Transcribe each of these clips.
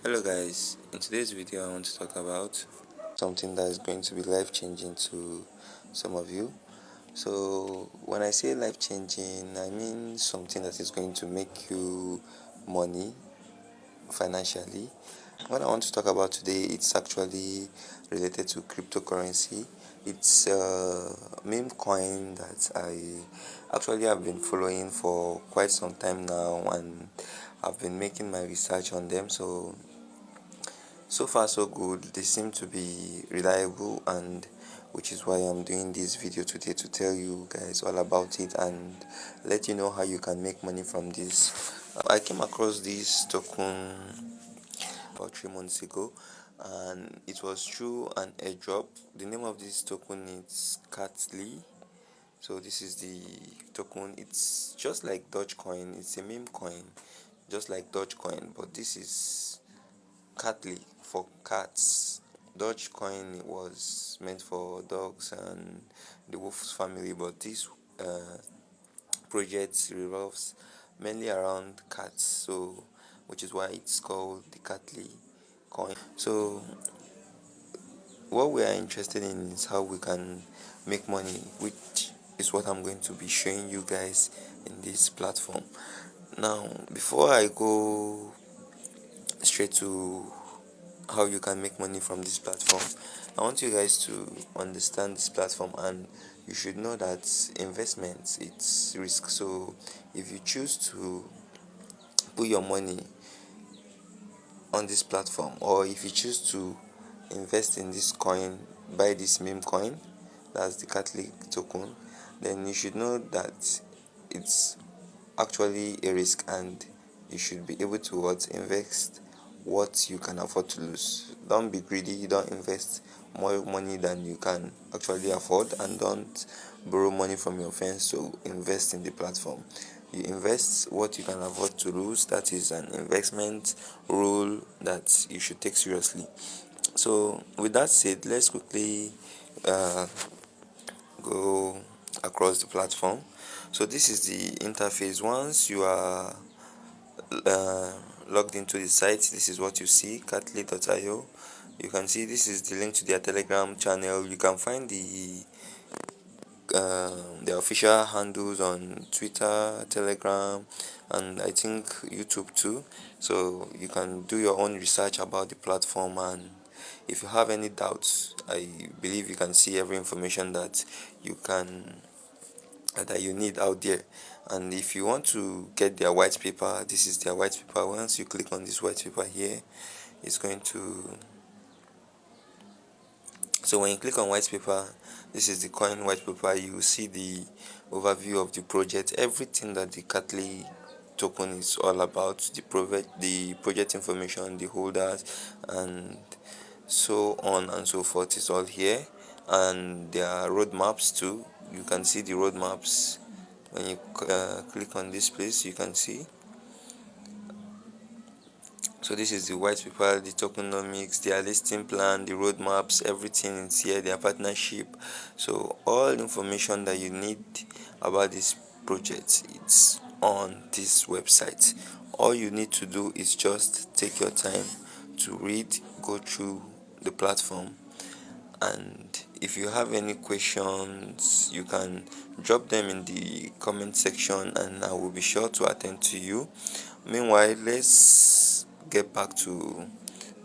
Hello guys, in today's video I want to talk about something that is going to be life changing to some of you. So when I say life changing, I mean something that is going to make you money financially. What I want to talk about today, it's actually related to cryptocurrency. It's a meme coin that I actually have been following for quite some time now, and I've been making my research on them. So far so good. They seem to be reliable, and which is why I'm doing this video today, to tell you guys all about it and let you know how you can make money from this. I came across this token about 3 months ago, and it was through an airdrop. The name of this token is Catly. So this is the token. It's just like Dogecoin. It's a meme coin, just like Dogecoin, but this is Catly for cats. Dogecoin was meant for dogs and the wolf's family, but this project revolves mainly around cats, so which is why it's called the Catly coin. So what we are interested in is how we can make money, which is what I'm going to be showing you guys in this platform. Now, before I go straight to how you can make money from this platform, I want you guys to understand this platform, and you should know that investment, it's risk. So if you choose to put your money on this platform, or if you choose to invest in this coin, buy this meme coin, that's the Catly token, then you should know that it's actually a risk, and you should be able to invest what you can afford to lose. Don't be greedy, don't invest more money than you can actually afford, and don't borrow money from your friends to invest in the platform. You invest what you can afford to lose. That is an investment rule that you should take seriously. So with that said, let's quickly go across the platform. So this is the interface. Once you are uh, logged into the site, this is what you see: Catly.io. You can see this is the link to their Telegram channel. You can find the official handles on Twitter, Telegram, and I think YouTube too. So you can do your own research about the platform, and if you have any doubts, I believe you can see every information that you need out there. And if you want to get their white paper, this is their white paper. Once you click on this white paper here, it's going to so when you click on white paper, this is the coin white paper. You will see the overview of the project, everything that the Catly token is all about, the project information, the holders, and so on and so forth is all here. And there are roadmaps too. You can see the roadmaps when you click on this place. You can see. So this is the white paper, the tokenomics, their listing plan, the roadmaps, everything is here, their partnership. So all information that you need about this project, it's on this website. All you need to do is just take your time to read, go through the platform, and if you have any questions, you can drop them in the comment section, and I will be sure to attend to you. Meanwhile, let's get back to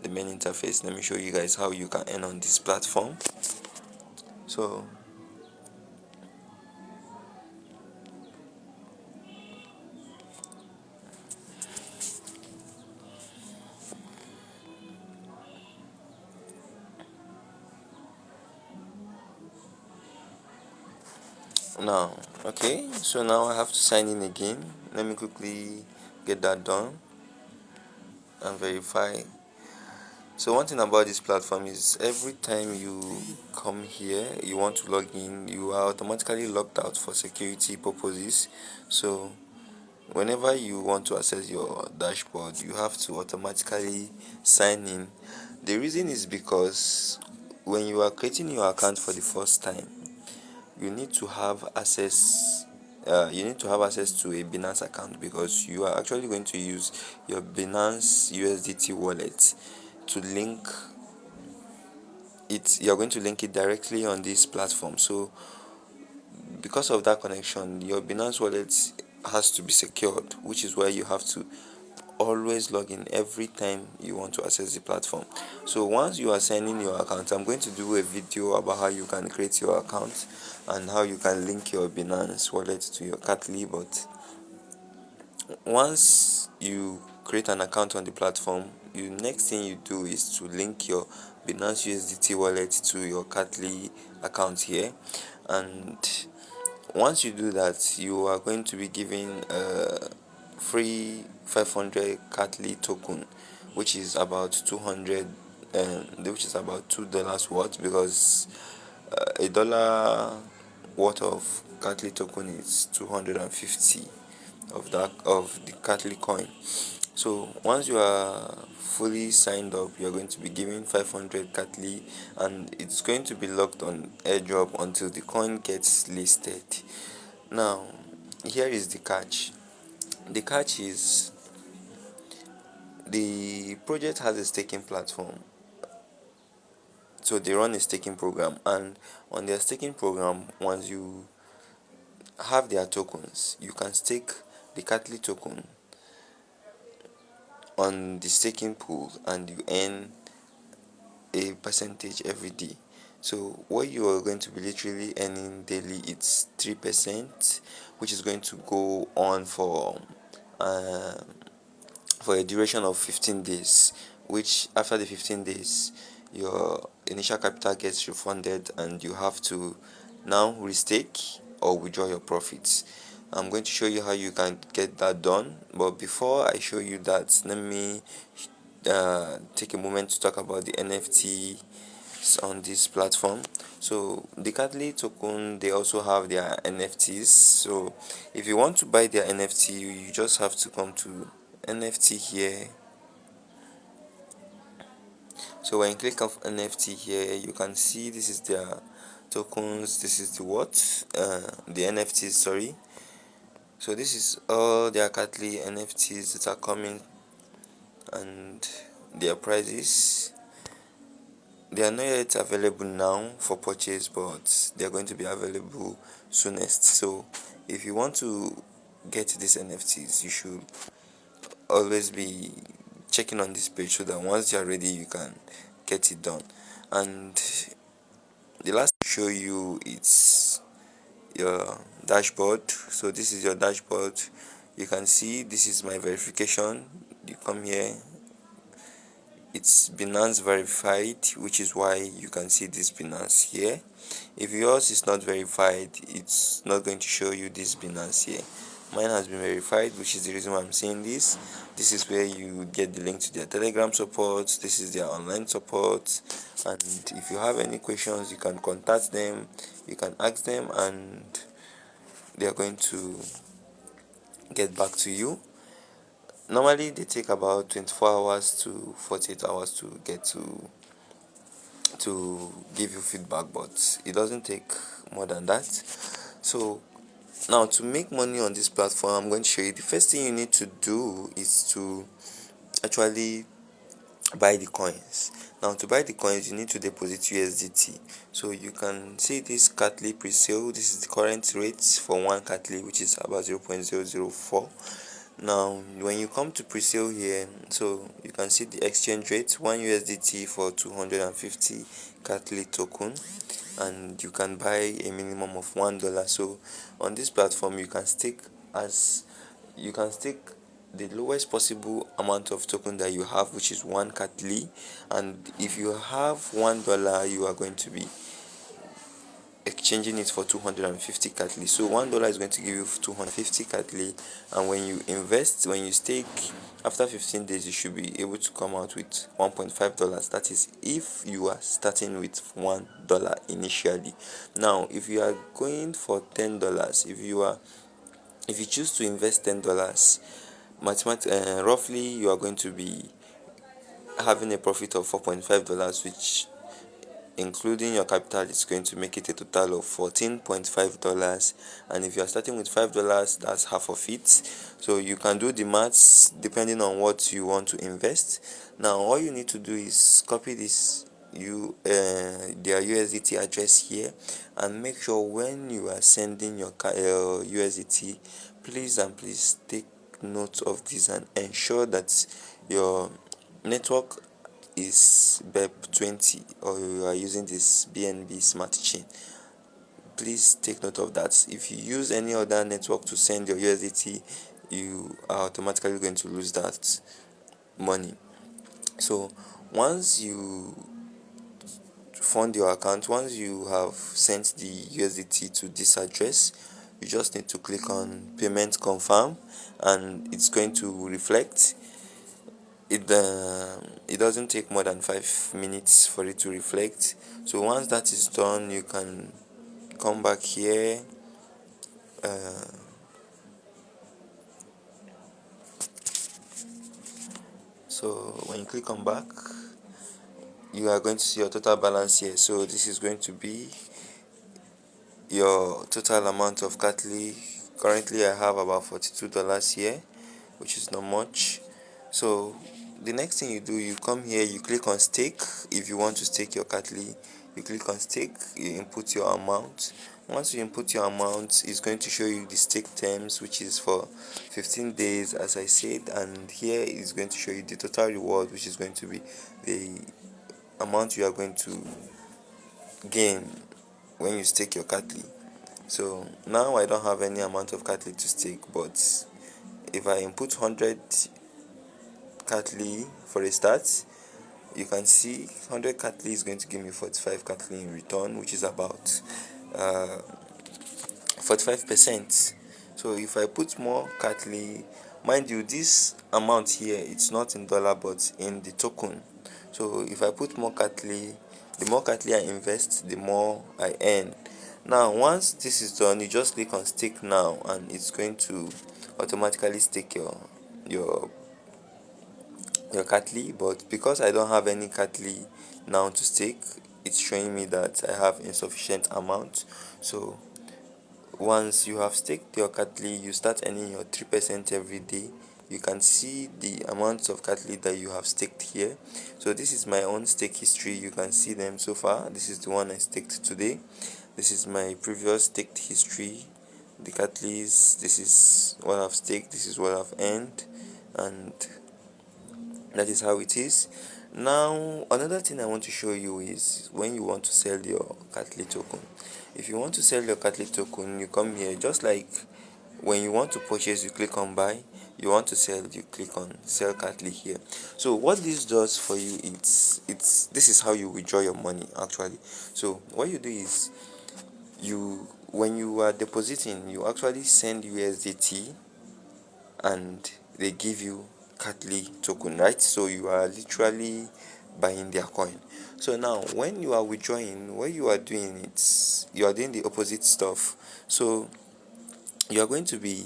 the main interface. Let me show you guys how you can earn on this platform. So now I have to sign in again. Let me quickly get that done and verify. So one thing about this platform is every time you come here, you want to log in, you are automatically logged out for security purposes. So whenever you want to access your dashboard, you have to automatically sign in. The reason is because when you are creating your account for the first time, you need to have access you need to have access to a Binance account, because you are actually going to use your Binance USDT wallet to link it. You're going to link it directly on this platform. So because of that connection, your Binance wallet has to be secured, which is why you have to always log in every time you want to access the platform. So once you are signing your account, I'm going to do a video about how you can create your account and how you can link your Binance wallet to your Catly. But once you create an account on the platform, the next thing you do is to link your Binance USDT wallet to your Catly account here. And once you do that, you are going to be given a free 500 Catly token, which is about 200, which is about $2 worth, because a dollar worth of Catly token is 250 of the Catly coin. So once you are fully signed up, you're going to be given 500 Catly, and it's going to be locked on airdrop until the coin gets listed. Now, here is the catch. The catch is the project has a staking platform. So they run a staking program, and on their staking program, once you have their tokens, you can stake the Catly token on the staking pool, and you earn a percentage every day. So what you are going to be literally earning daily, it's 3%, which is going to go on uh, for a duration of 15 days, which after the 15 days your initial capital gets refunded and you have to now restake or withdraw your profits. I'm going to show you how you can get that done, but before I show you that, let me take a moment to talk about the NFT on this platform. So the Catly token, they also have their NFTs. So if you want to buy their NFT, you just have to come to NFT here. So when you click on NFT here, you can see this is their tokens, this is the the NFTs, sorry. So this is all their Catly NFTs that are coming, and their prices. They are not yet available now for purchase, but they are going to be available soonest. So if you want to get these NFTs, you should always be checking on this page, so that once you are ready, you can get it done. And the last to show you, it's your dashboard. So this is your dashboard. You can see this is my verification. You come here, it's Binance verified, which is why you can see this Binance here. If yours is not verified, it's not going to show you this Binance here. Mine has been verified, which is the reason why I'm saying this. This is where you get the link to their Telegram support. This is their online support, and if you have any questions, you can contact them, you can ask them, and they are going to get back to you. Normally they take about 24 hours to 48 hours to get to give you feedback, but it doesn't take more than that. So now, to make money on this platform, I'm going to show you. The first thing you need to do is to actually buy the coins. Now, to buy the coins, you need to deposit USDT. So you can see this Catly pre-sale. This is the current rate for one Catly, which is about 0.004. Now when you come to pre-sale here, so you can see the exchange rate, 1 USDT for 250 Catly token, and you can buy a minimum of $1. So on this platform, you can stake the lowest possible amount of token that you have, which is 1 Catly. And if you have $1, you are going to be exchanging it for 250 Catly. So $1 is going to give you 250 Catly, and when you stake, after 15 days, you should be able to come out with $1.5. That is if you are starting with $1 initially. Now if you are going for $10, if you choose to invest $10, roughly you are going to be having a profit of $4.5, which including your capital, it's going to make it a total of $14.5. And if you are starting with $5, that's half of it. So you can do the maths depending on what you want to invest. Now all you need to do is copy this their USDT address here, and make sure when you are sending your USDT, please take note of this and ensure that your network is BEP20 or you are using this BNB smart chain. Please take note of that. If you use any other network to send your USDT, you are automatically going to lose that money. So once you fund your account, once you have sent the USDT to this address, you just need to click on payment confirm, and it's going to reflect it doesn't take more than 5 minutes for it to reflect. So once that is done, you can come back here, so when you click on back, you are going to see your total balance here. So this is going to be your total amount of Catly. Currently I have about $42 here, which is not much. So the next thing you do, you come here, you click on stake. If you want to stake your Catly, you click on stake, you input your amount. Once you input your amount, it's going to show you the stake terms, which is for 15 days as I said, and here is going to show you the total reward, which is going to be the amount you are going to gain when you stake your Catly. So now I don't have any amount of Catly to stake, but if I input 100 Catly for a start, you can see 100 Catly is going to give me 45 Catly in return, which is about 45%. So if I put more Catly, mind you, this amount here, it's not in dollar but in the token. So if I put more Catly, the more Catly I invest, the more I earn. Now once this is done, you just click on stake now, and it's going to automatically stake your Catly. But because I don't have any Catly now to stake, it's showing me that I have insufficient amount. So once you have staked your Catly, you start earning your 3% every day. You can see the amounts of Catly that you have staked here. So this is my own stake history. You can see them so far. This is the one I staked today. This is my previous staked history, the Catlys. This is what I've staked, this is what I've earned, and that is how it is. Now another thing I want to show you is when you want to sell your Catly token. If you want to sell your Catly token, you come here. Just like when you want to purchase, you click on buy. You want to sell, you click on sell Catly here. So what this does for you, it's this is how you withdraw your money actually. So what you do is, when you are depositing, you actually send USDT and they give you Catly token, right? So you are literally buying their coin. So now when you are withdrawing, what you are doing, you are doing the opposite stuff. So you are going to be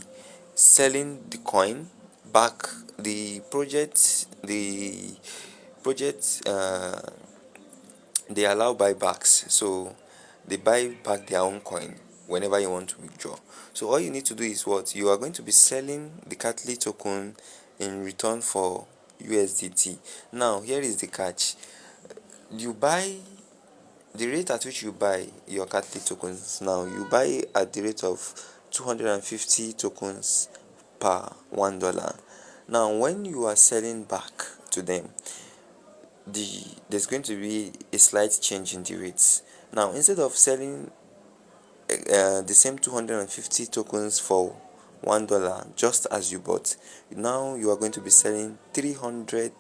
selling the coin back. The project they allow buybacks, so they buy back their own coin whenever you want to withdraw. So all you need to do is what? You are going to be selling the Catly token in return for USDT. Now here is the catch. You buy the rate at which you buy your Catly tokens. Now you buy at the rate of 250 tokens per $1. Now when you are selling back to them, there's going to be a slight change in the rates. Now instead of selling the same 250 tokens for $1 just as you bought, now you are going to be selling 300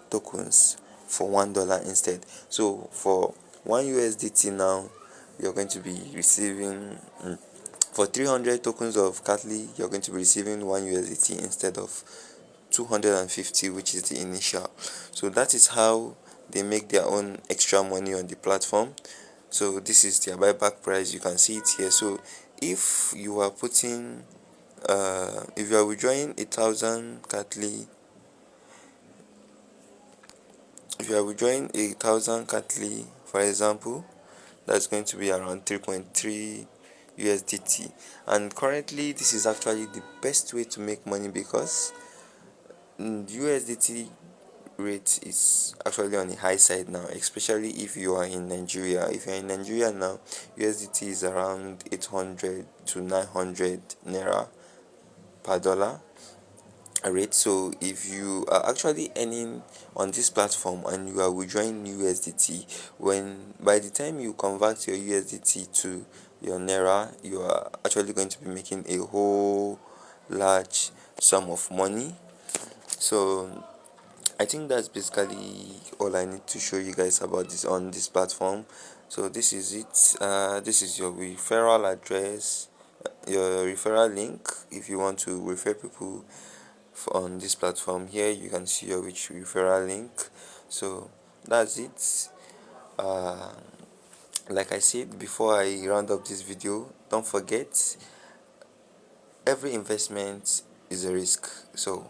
tokens for $1 instead. So for 1 USDT now, you're going to be receiving for 300 tokens of Catly, you're going to be receiving 1 USDT instead of 250, which is the initial. So that is how they make their own extra money on the platform. So this is their buyback price. You can see it here. So if you are putting if you are withdrawing 1,000 Catly, For example, that's going to be around 3.3 USDT. And currently, this is actually the best way to make money because USDT rate is actually on the high side now, especially if you are in Nigeria. If you're in Nigeria now, USDT is around 800 to 900 naira per dollar rate. So if you are actually earning on this platform and you are withdrawing USDT, when by the time you convert your USDT to your naira, you are actually going to be making a whole large sum of money. So I think that's basically all I need to show you guys about this on this platform. So this is it. This is your referral address, your referral link. If you want to refer people on this platform, here you can see your which referral link. So that's it. Uh, like I said before I round up this video, don't forget every investment is a risk. So,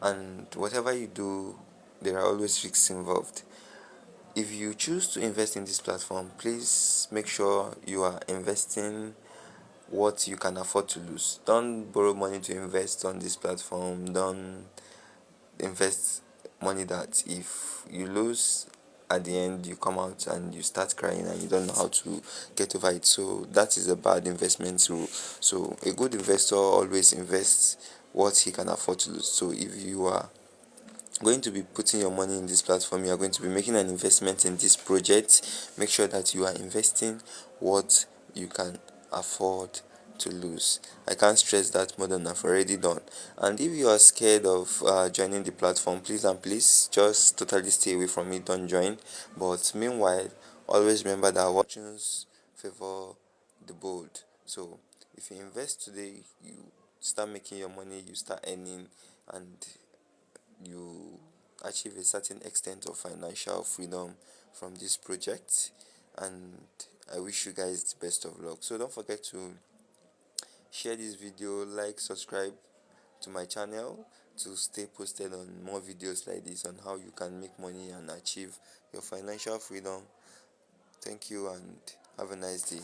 and whatever you do, there are always risks involved. If you choose to invest in this platform, please make sure you are investing what you can afford to lose. Don't borrow money to invest on this platform. Don't invest money that if you lose at the end you come out and you start crying and you don't know how to get over it. So that is a bad investment rule. So a good investor always invests what he can afford to lose. So if you are going to be putting your money in this platform, you are going to be making an investment in this project, make sure that you are investing what you can afford to lose. I can't stress that more than I've already done. And if you are scared of joining the platform, please and please just totally stay away from it, don't join. But meanwhile, always remember that fortunes favor the bold. So if you invest today, you start making your money, you start earning, and you achieve a certain extent of financial freedom from this project. And I wish you guys the best of luck. So don't forget to share this video, like, subscribe to my channel to stay posted on more videos like this on how you can make money and achieve your financial freedom. Thank you and have a nice day.